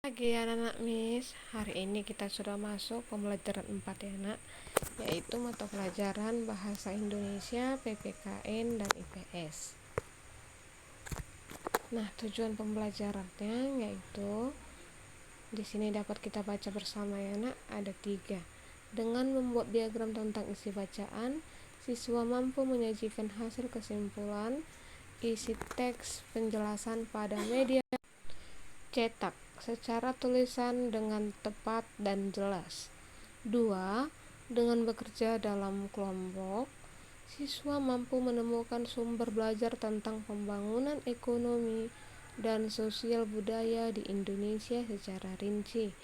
Pagi anak-anak Miss, hari ini kita sudah masuk pembelajaran 4 ya nak, yaitu mata pelajaran Bahasa Indonesia, PPKN, dan IPS. Nah, tujuan pembelajarannya yaitu di sini dapat kita baca bersama ya nak, ada 3. Dengan membuat diagram tentang isi bacaan, siswa mampu menyajikan hasil kesimpulan isi teks penjelasan pada media cetak secara tulisan dengan tepat dan jelas. 2. Dengan bekerja dalam kelompok, siswa mampu menemukan sumber belajar tentang pembangunan ekonomi dan sosial budaya di Indonesia secara rinci.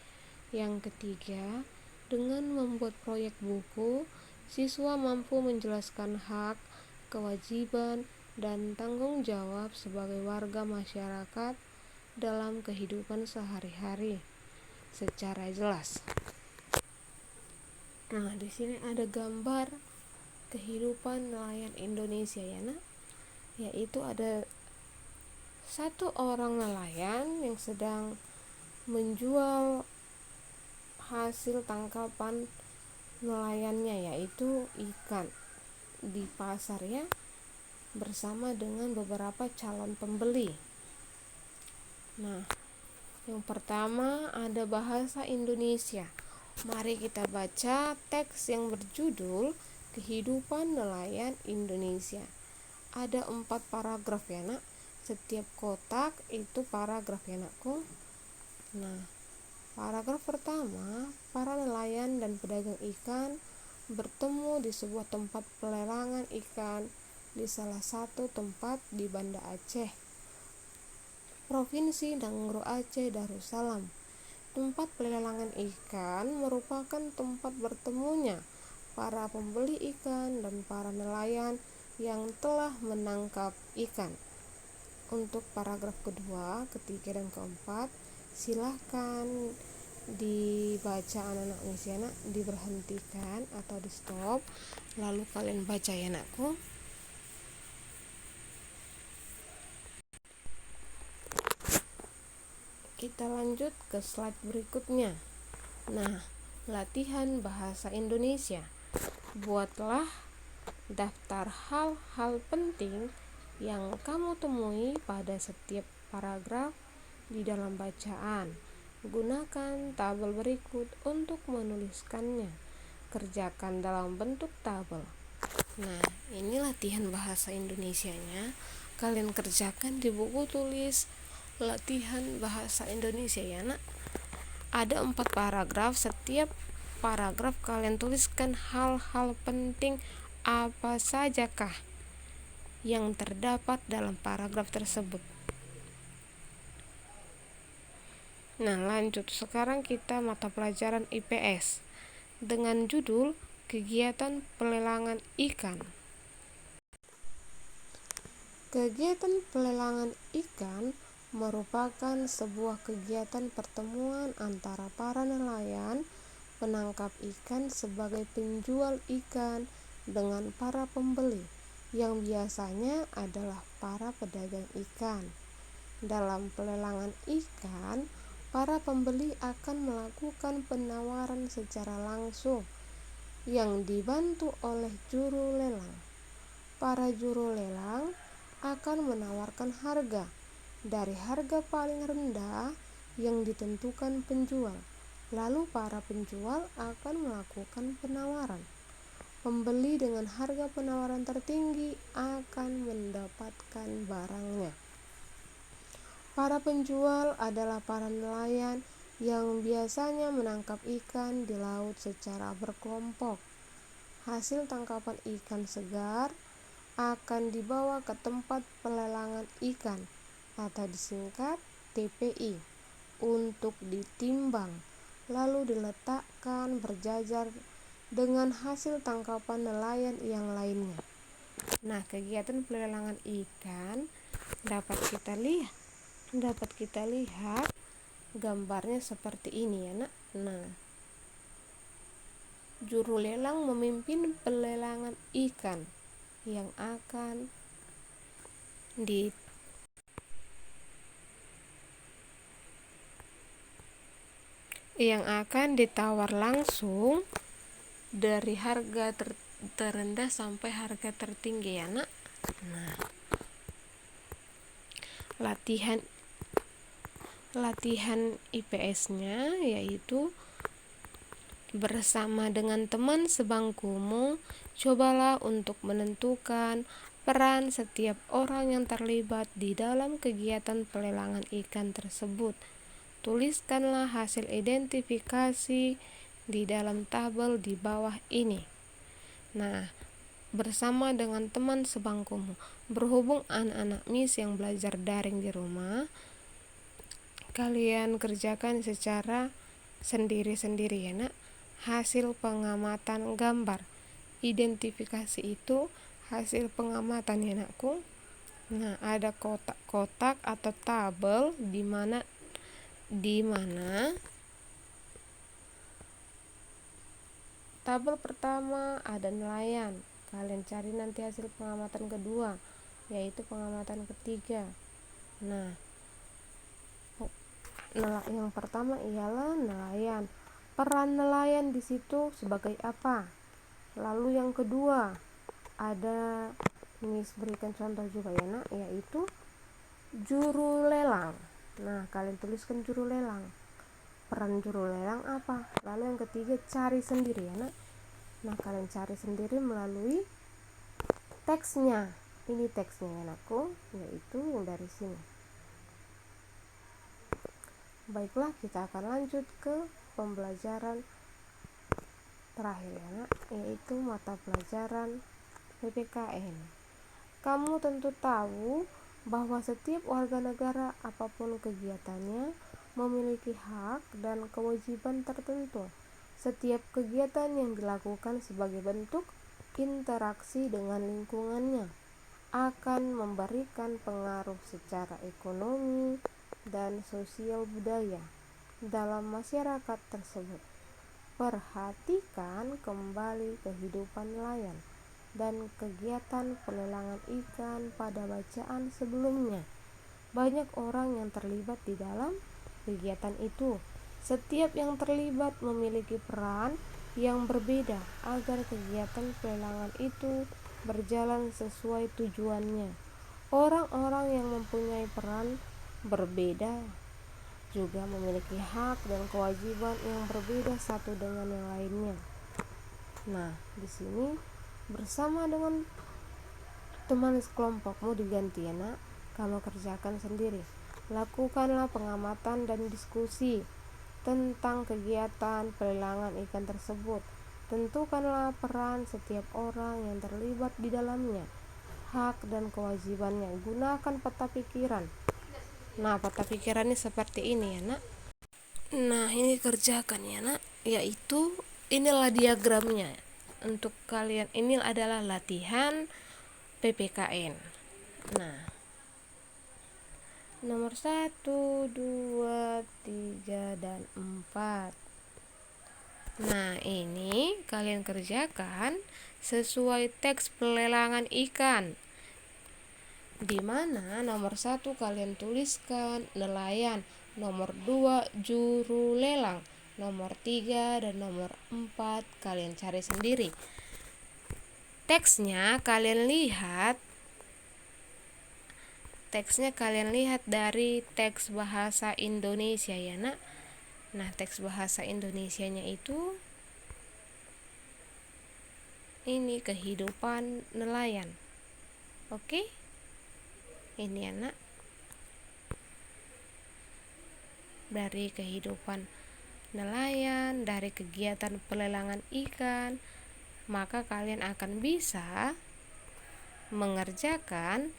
Yang ketiga, dengan membuat proyek buku, siswa mampu menjelaskan hak, kewajiban, dan tanggung jawab sebagai warga masyarakat dalam kehidupan sehari-hari secara jelas. Nah, di sini ada gambar kehidupan nelayan Indonesia ya nak, yaitu ada satu orang nelayan yang sedang menjual hasil tangkapan nelayannya, yaitu ikan, di pasar ya, bersama dengan beberapa calon pembeli. Nah, yang pertama ada bahasa Indonesia. Mari kita baca teks yang berjudul Kehidupan Nelayan Indonesia. Ada 4 paragraf ya nak. Setiap kotak itu paragraf ya nakku. Nah, paragraf pertama, para nelayan dan pedagang ikan bertemu di sebuah tempat pelelangan ikan di salah satu tempat di Banda Aceh, Provinsi Nanggroe Aceh Darussalam. Tempat pelelangan ikan merupakan tempat bertemunya para pembeli ikan dan para nelayan yang telah menangkap ikan. Untuk paragraf kedua, ketiga, dan keempat, silahkan dibaca anak-anak Miss, diberhentikan atau di stop, lalu kalian baca ya anakku. Kita lanjut ke slide berikutnya. Nah, latihan bahasa Indonesia. Buatlah daftar hal-hal penting yang kamu temui pada setiap paragraf di dalam bacaan. Gunakan tabel berikut untuk menuliskannya. Kerjakan dalam bentuk tabel. Nah, ini latihan bahasa Indonesianya. Kalian kerjakan di buku tulis latihan bahasa Indonesia ya nak. Ada 4 paragraf. Setiap paragraf kalian tuliskan hal-hal penting apa sajakah yang terdapat dalam paragraf tersebut. Nah, lanjut. Sekarang kita mata pelajaran IPS dengan judul Kegiatan Pelelangan Ikan. Kegiatan pelelangan ikan merupakan sebuah kegiatan pertemuan antara para nelayan penangkap ikan sebagai penjual ikan dengan para pembeli yang biasanya adalah para pedagang ikan. Dalam pelelangan ikan, para pembeli akan melakukan penawaran secara langsung yang dibantu oleh juru lelang. Para juru lelang akan menawarkan harga dari harga paling rendah yang ditentukan penjual. Lalu para penjual akan melakukan penawaran. Pembeli dengan harga penawaran tertinggi akan mendapatkan barangnya. Para penjual adalah para nelayan yang biasanya menangkap ikan di laut secara berkelompok. Hasil tangkapan ikan segar akan dibawa ke tempat pelelangan ikan atau disingkat TPI untuk ditimbang, lalu diletakkan berjajar dengan hasil tangkapan nelayan yang lainnya. Nah, kegiatan pelelangan ikan dapat kita lihat gambarnya seperti ini ya nak. Nah, juru lelang memimpin pelelangan ikan yang akan yang akan ditawar langsung dari harga terendah sampai harga tertinggi ya nak. Nah, latihan IPS-nya yaitu bersama dengan teman sebangkumu, cobalah untuk menentukan peran setiap orang yang terlibat di dalam kegiatan pelelangan ikan tersebut. Tuliskanlah hasil identifikasi di dalam tabel di bawah ini. Nah, bersama dengan teman sebangkumu. Berhubung anak-anak Miss yang belajar daring di rumah, kalian kerjakan secara sendiri-sendiri ya nak. Hasil pengamatan gambar. Identifikasi itu hasil pengamatan ya nakku. Nah, ada kotak-kotak atau tabel di mana tabel pertama ada nelayan. Kalian cari nanti hasil pengamatan kedua, yaitu pengamatan ketiga. Nah, yang pertama ialah nelayan. Peran nelayan di situ sebagai apa? Lalu yang kedua, ada Miss berikan contoh juga ya nak, yaitu juru lelang. Nah, kalian tuliskan juru lelang. Peran juru lelang apa? Lalu yang ketiga, cari sendiri ya nak. Nah, kalian cari sendiri melalui teksnya. Ini teksnya ya nakku, yaitu yang dari sini. Baiklah, kita akan lanjut ke pembelajaran terakhir ya nak, yaitu mata pelajaran PPKN. Kamu tentu tahu bahwa setiap warga negara apapun kegiatannya memiliki hak dan kewajiban tertentu. Setiap kegiatan yang dilakukan sebagai bentuk interaksi dengan lingkungannya akan memberikan pengaruh secara ekonomi dan sosial budaya dalam masyarakat tersebut. Perhatikan kembali kehidupan nelayan dan kegiatan pelelangan ikan pada bacaan sebelumnya. Banyak orang yang terlibat di dalam kegiatan itu. Setiap yang terlibat memiliki peran yang berbeda agar kegiatan pelelangan itu berjalan sesuai tujuannya. Orang-orang yang mempunyai peran berbeda juga memiliki hak dan kewajiban yang berbeda satu dengan yang lainnya. Nah, di sini bersama dengan teman sekelompokmu diganti ya nak. Kamu kerjakan sendiri. Lakukanlah pengamatan dan diskusi tentang kegiatan pelelangan ikan tersebut. Tentukanlah peran setiap orang yang terlibat di dalamnya, hak dan kewajibannya. Gunakan peta pikiran. Nah, peta pikirannya seperti ini ya nak. Nah, ini kerjakan ya nak, yaitu inilah diagramnya untuk kalian. Ini adalah latihan PPKN. Nah, nomor 1, 2, 3, dan 4. Nah, ini kalian kerjakan sesuai teks pelelangan ikan, di mana nomor 1 kalian tuliskan nelayan, nomor 2 juru lelang, nomor 3 dan nomor 4 kalian cari sendiri. Teksnya kalian lihat dari teks bahasa Indonesia ya nak. Nah, teks bahasa Indonesianya itu ini kehidupan nelayan. Oke? Ini anak dari kehidupan nelayan, dari kegiatan pelelangan ikan, maka kalian akan bisa mengerjakan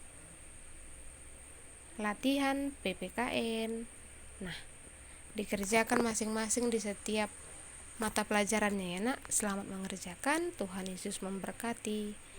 latihan PPKN. Nah, dikerjakan masing-masing di setiap mata pelajarannya ya nak. Selamat mengerjakan, Tuhan Yesus memberkati.